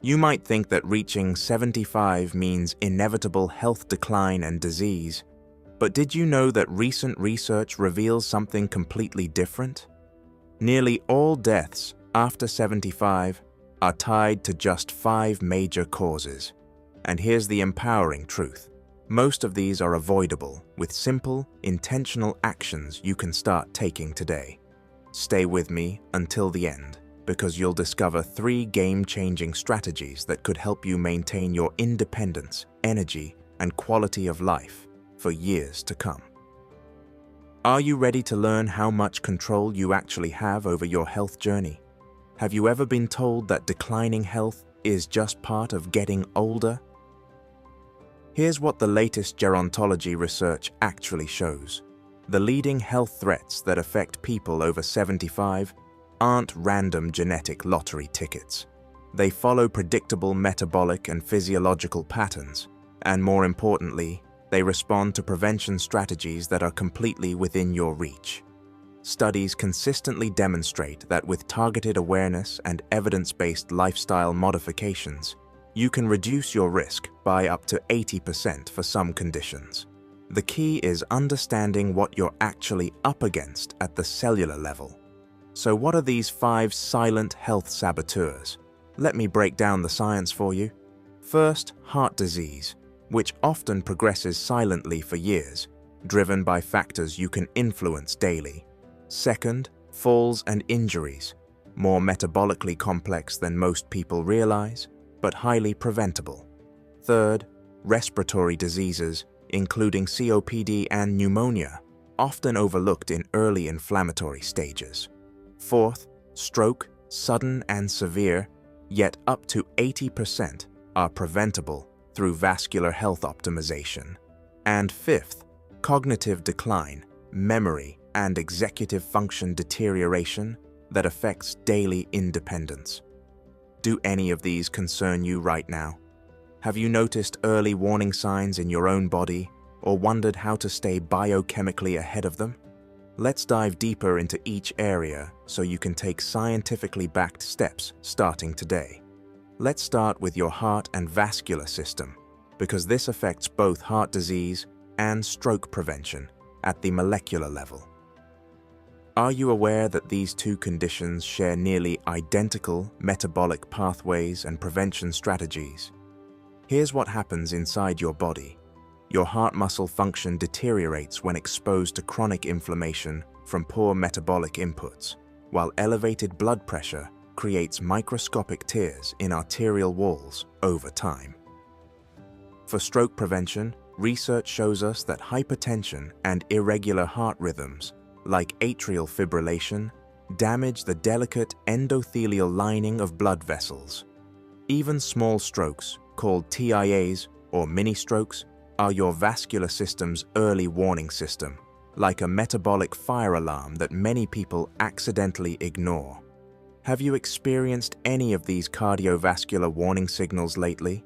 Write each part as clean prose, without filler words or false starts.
You might think that reaching 75 means inevitable health decline and disease, but did you know that recent research reveals something completely different? Nearly all deaths after 75 are tied to just 5 major causes. And here's the empowering truth. Most of these are avoidable with simple, intentional actions you can start taking today. Stay with me until the end, because you'll discover 3 game-changing strategies that could help you maintain your independence, energy, and quality of life for years to come. Are you ready to learn how much control you actually have over your health journey? Have you ever been told that declining health is just part of getting older? Here's what the latest gerontology research actually shows. The leading health threats that affect people over 75 aren't random genetic lottery tickets. They follow predictable metabolic and physiological patterns, and more importantly, they respond to prevention strategies that are completely within your reach. Studies consistently demonstrate that with targeted awareness and evidence-based lifestyle modifications, you can reduce your risk by up to 80% for some conditions. The key is understanding what you're actually up against at the cellular level. So what are these 5 silent health saboteurs? Let me break down the science for you. First, heart disease, which often progresses silently for years, driven by factors you can influence daily. Second, falls and injuries, more metabolically complex than most people realize, but highly preventable. Third, respiratory diseases, including COPD and pneumonia, often overlooked in early inflammatory stages. Fourth, stroke, sudden and severe, yet up to 80% are preventable through vascular health optimization. And fifth, cognitive decline, memory, and executive function deterioration that affects daily independence. Do any of these concern you right now? Have you noticed early warning signs in your own body or wondered how to stay biochemically ahead of them? Let's dive deeper into each area so you can take scientifically backed steps starting today. Let's start with your heart and vascular system, because this affects both heart disease and stroke prevention at the molecular level. Are you aware that these 2 conditions share nearly identical metabolic pathways and prevention strategies? Here's what happens inside your body. Your heart muscle function deteriorates when exposed to chronic inflammation from poor metabolic inputs, while elevated blood pressure creates microscopic tears in arterial walls over time. For stroke prevention, research shows us that hypertension and irregular heart rhythms, like atrial fibrillation, damage the delicate endothelial lining of blood vessels. Even small strokes, called TIAs or mini-strokes, are your vascular system's early warning system, like a metabolic fire alarm that many people accidentally ignore. Have you experienced any of these cardiovascular warning signals lately?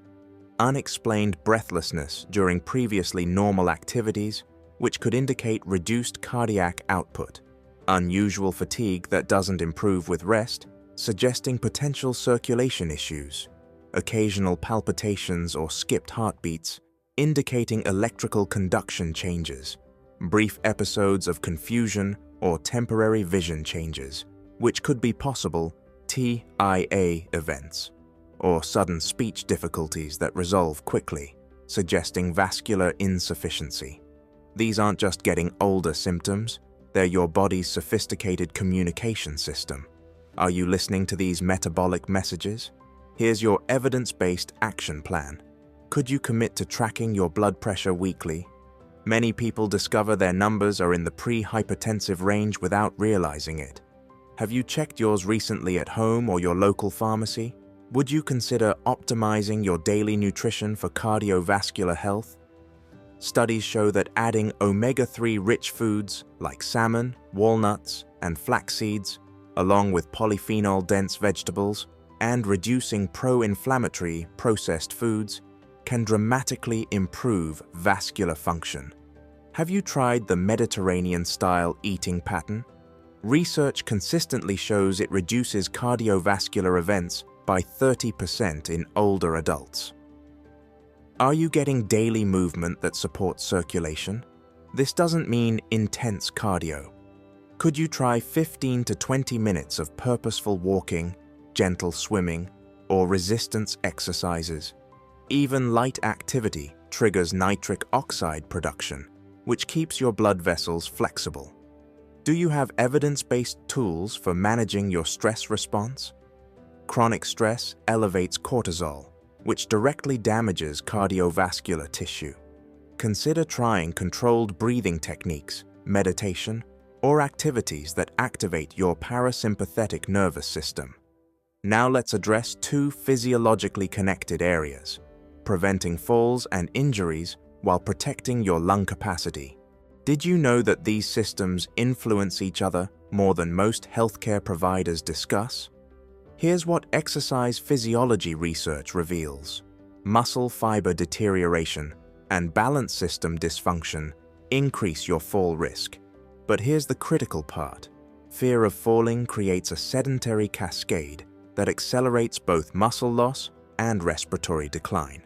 Unexplained breathlessness during previously normal activities, which could indicate reduced cardiac output, unusual fatigue that doesn't improve with rest, suggesting potential circulation issues, occasional palpitations or skipped heartbeats, indicating electrical conduction changes, brief episodes of confusion or temporary vision changes, which could be possible TIA events, or sudden speech difficulties that resolve quickly, suggesting vascular insufficiency. These aren't just getting older symptoms, they're your body's sophisticated communication system. Are you listening to these metabolic messages? Here's your evidence-based action plan. Could you commit to tracking your blood pressure weekly? Many people discover their numbers are in the pre-hypertensive range without realizing it. Have you checked yours recently at home or your local pharmacy? Would you consider optimizing your daily nutrition for cardiovascular health? Studies show that adding omega-3 rich foods like salmon, walnuts, and flax seeds, along with polyphenol-dense vegetables, and reducing pro-inflammatory processed foods, can dramatically improve vascular function. Have you tried the Mediterranean-style eating pattern? Research consistently shows it reduces cardiovascular events by 30% in older adults. Are you getting daily movement that supports circulation? This doesn't mean intense cardio. Could you try 15 to 20 minutes of purposeful walking, gentle swimming, or resistance exercises? Even light activity triggers nitric oxide production, which keeps your blood vessels flexible. Do you have evidence-based tools for managing your stress response? Chronic stress elevates cortisol, which directly damages cardiovascular tissue. Consider trying controlled breathing techniques, meditation, or activities that activate your parasympathetic nervous system. Now let's address two physiologically connected areas: preventing falls and injuries while protecting your lung capacity. Did you know that these systems influence each other more than most healthcare providers discuss? Here's what exercise physiology research reveals. Muscle fiber deterioration and balance system dysfunction increase your fall risk. But here's the critical part. Fear of falling creates a sedentary cascade that accelerates both muscle loss and respiratory decline.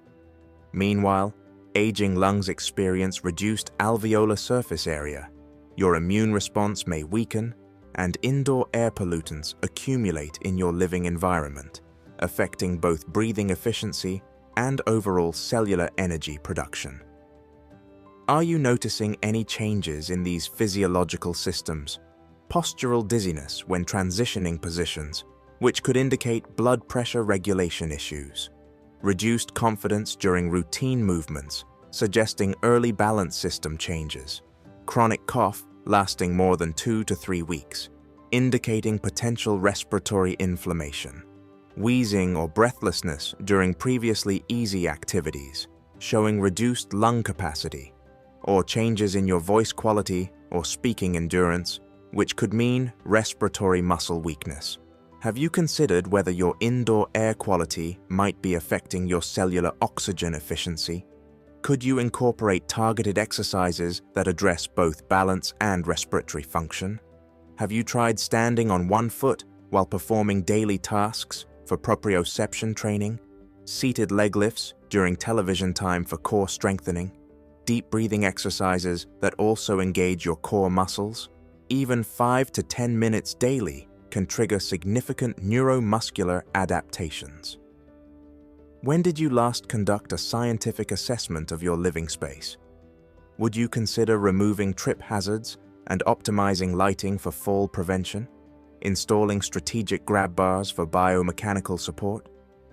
Meanwhile, aging lungs experience reduced alveolar surface area. Your immune response may weaken, and indoor air pollutants accumulate in your living environment, affecting both breathing efficiency and overall cellular energy production. Are you noticing any changes in these physiological systems? Postural dizziness when transitioning positions, which could indicate blood pressure regulation issues. Reduced confidence during routine movements, suggesting early balance system changes. Chronic cough lasting more than 2 to 3 weeks, indicating potential respiratory inflammation. Wheezing or breathlessness during previously easy activities, showing reduced lung capacity. Or changes in your voice quality or speaking endurance, which could mean respiratory muscle weakness. Have you considered whether your indoor air quality might be affecting your cellular oxygen efficiency? Could you incorporate targeted exercises that address both balance and respiratory function? Have you tried standing on one foot while performing daily tasks for proprioception training? Seated leg lifts during television time for core strengthening? Deep breathing exercises that also engage your core muscles? Even 5 to 10 minutes daily can trigger significant neuromuscular adaptations. When did you last conduct a scientific assessment of your living space? Would you consider removing trip hazards and optimizing lighting for fall prevention? Installing strategic grab bars for biomechanical support?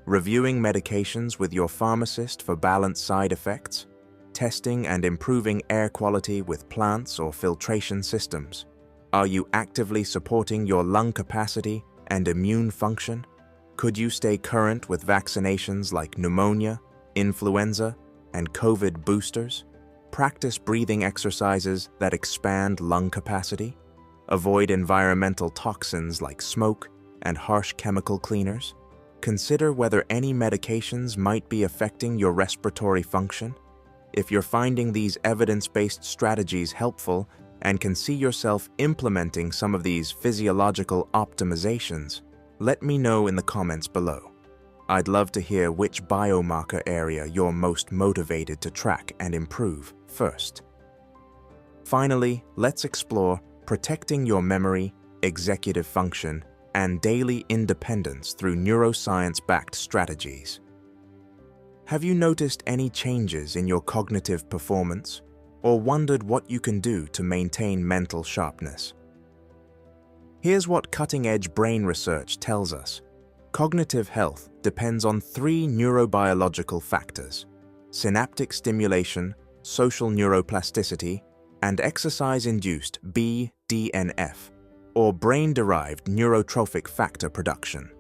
Reviewing medications with your pharmacist for balanced side effects? Testing and improving air quality with plants or filtration systems? Are you actively supporting your lung capacity and immune function? Could you stay current with vaccinations like pneumonia, influenza, and COVID boosters? Practice breathing exercises that expand lung capacity? Avoid environmental toxins like smoke and harsh chemical cleaners? Consider whether any medications might be affecting your respiratory function. If you're finding these evidence-based strategies helpful and can see yourself implementing some of these physiological optimizations, let me know in the comments below. I'd love to hear which biomarker area you're most motivated to track and improve first. Finally, let's explore protecting your memory, executive function, and daily independence through neuroscience-backed strategies. Have you noticed any changes in your cognitive performance, or wondered what you can do to maintain mental sharpness? Here's what cutting-edge brain research tells us. Cognitive health depends on 3 neurobiological factors: synaptic stimulation, social neuroplasticity, and exercise-induced BDNF, or brain-derived neurotrophic factor production.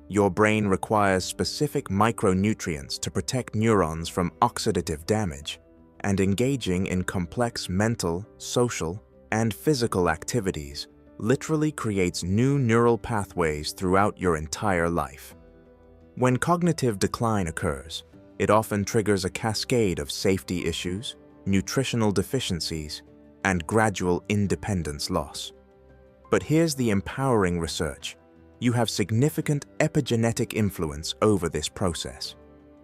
Your brain requires specific micronutrients to protect neurons from oxidative damage, and engaging in complex mental, social, and physical activities literally creates new neural pathways throughout your entire life. When cognitive decline occurs, it often triggers a cascade of safety issues, nutritional deficiencies, and gradual independence loss. But here's the empowering research. You have significant epigenetic influence over this process.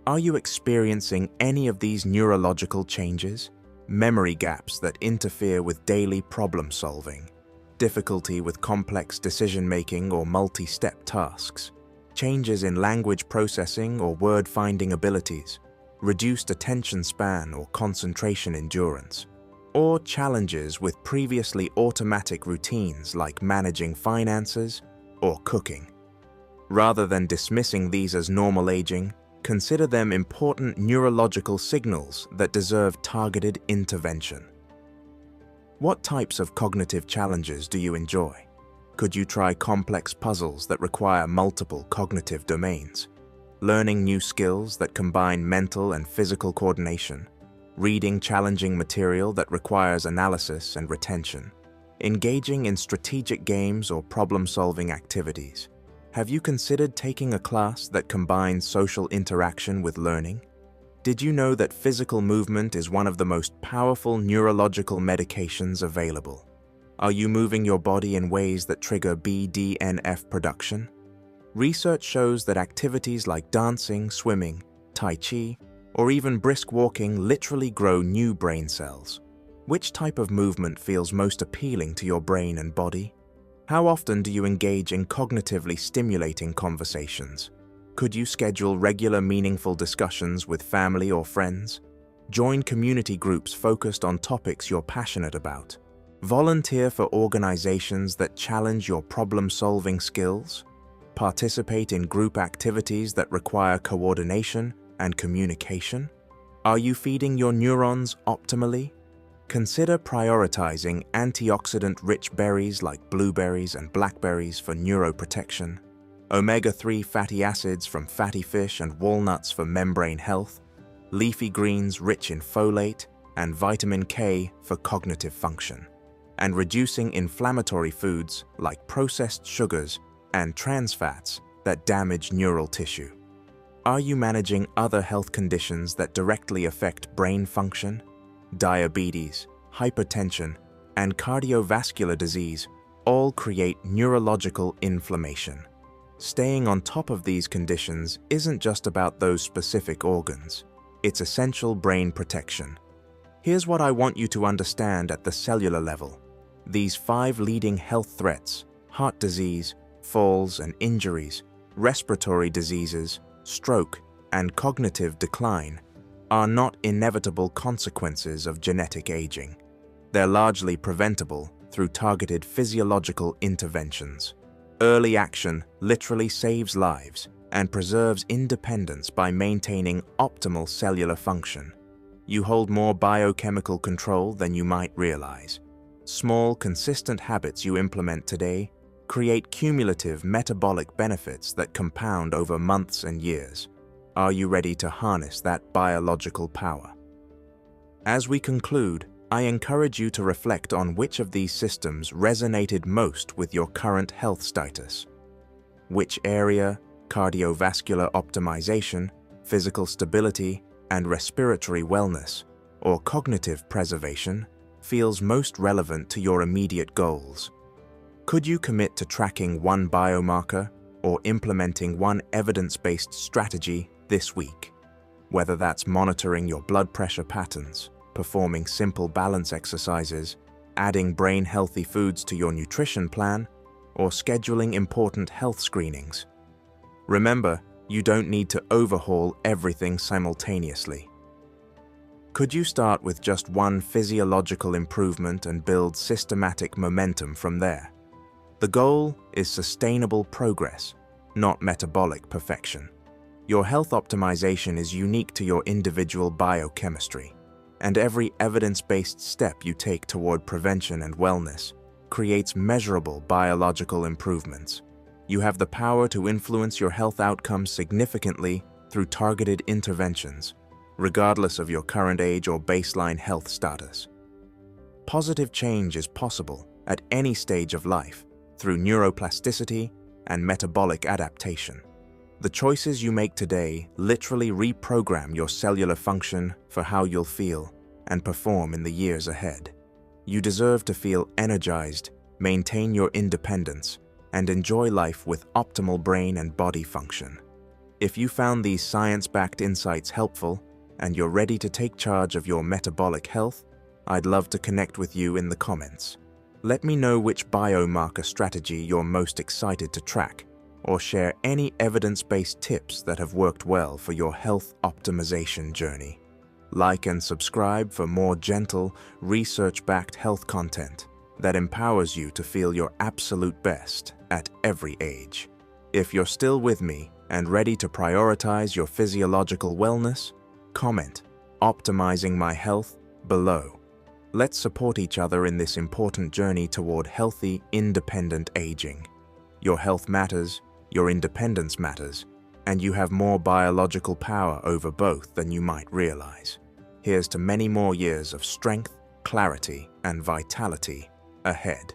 Are you experiencing any of these neurological changes? Memory gaps that interfere with daily problem solving, difficulty with complex decision-making or multi-step tasks, changes in language processing or word-finding abilities, reduced attention span or concentration endurance, or challenges with previously automatic routines like managing finances or cooking. Rather than dismissing these as normal aging, consider them important neurological signals that deserve targeted intervention. What types of cognitive challenges do you enjoy? Could you try complex puzzles that require multiple cognitive domains? Learning new skills that combine mental and physical coordination? Reading challenging material that requires analysis and retention? Engaging in strategic games or problem-solving activities? Have you considered taking a class that combines social interaction with learning? Did you know that physical movement is one of the most powerful neurological medications available? Are you moving your body in ways that trigger BDNF production? Research shows that activities like dancing, swimming, tai chi, or even brisk walking literally grow new brain cells. Which type of movement feels most appealing to your brain and body? How often do you engage in cognitively stimulating conversations? Could you schedule regular, meaningful discussions with family or friends? Join community groups focused on topics you're passionate about. Volunteer for organizations that challenge your problem-solving skills. Participate in group activities that require coordination and communication. Are you feeding your neurons optimally? Consider prioritizing antioxidant-rich berries like blueberries and blackberries for neuroprotection, omega-3 fatty acids from fatty fish and walnuts for membrane health, leafy greens rich in folate and vitamin K for cognitive function, and reducing inflammatory foods like processed sugars and trans fats that damage neural tissue. Are you managing other health conditions that directly affect brain function? Diabetes, hypertension, and cardiovascular disease all create neurological inflammation. Staying on top of these conditions isn't just about those specific organs. It's essential brain protection. Here's what I want you to understand at the cellular level. These 5 leading health threats, heart disease, falls and injuries, respiratory diseases, stroke, and cognitive decline, are not inevitable consequences of genetic aging. They're largely preventable through targeted physiological interventions. Early action literally saves lives and preserves independence by maintaining optimal cellular function. You hold more biochemical control than you might realize. Small, consistent habits you implement today create cumulative metabolic benefits that compound over months and years. Are you ready to harness that biological power? As we conclude, I encourage you to reflect on which of these systems resonated most with your current health status. Which area, cardiovascular optimization, physical stability, and respiratory wellness, or cognitive preservation, feels most relevant to your immediate goals? Could you commit to tracking one biomarker or implementing one evidence-based strategy this week? Whether that's monitoring your blood pressure patterns, performing simple balance exercises, adding brain-healthy foods to your nutrition plan, or scheduling important health screenings. Remember, you don't need to overhaul everything simultaneously. Could you start with just one physiological improvement and build systematic momentum from there? The goal is sustainable progress, not metabolic perfection. Your health optimization is unique to your individual biochemistry, and every evidence-based step you take toward prevention and wellness creates measurable biological improvements. You have the power to influence your health outcomes significantly through targeted interventions, regardless of your current age or baseline health status. Positive change is possible at any stage of life through neuroplasticity and metabolic adaptation. The choices you make today literally reprogram your cellular function for how you'll feel and perform in the years ahead. You deserve to feel energized, maintain your independence, and enjoy life with optimal brain and body function. If you found these science-backed insights helpful and you're ready to take charge of your metabolic health, I'd love to connect with you in the comments. Let me know which biomarker strategy you're most excited to track, or share any evidence-based tips that have worked well for your health optimization journey. Like and subscribe for more gentle, research-backed health content that empowers you to feel your absolute best at every age. If you're still with me and ready to prioritize your physiological wellness, comment "Optimizing my health" below. Let's support each other in this important journey toward healthy, independent aging. Your health matters, your independence matters, and you have more biological power over both than you might realize. Here's to many more years of strength, clarity, and vitality ahead.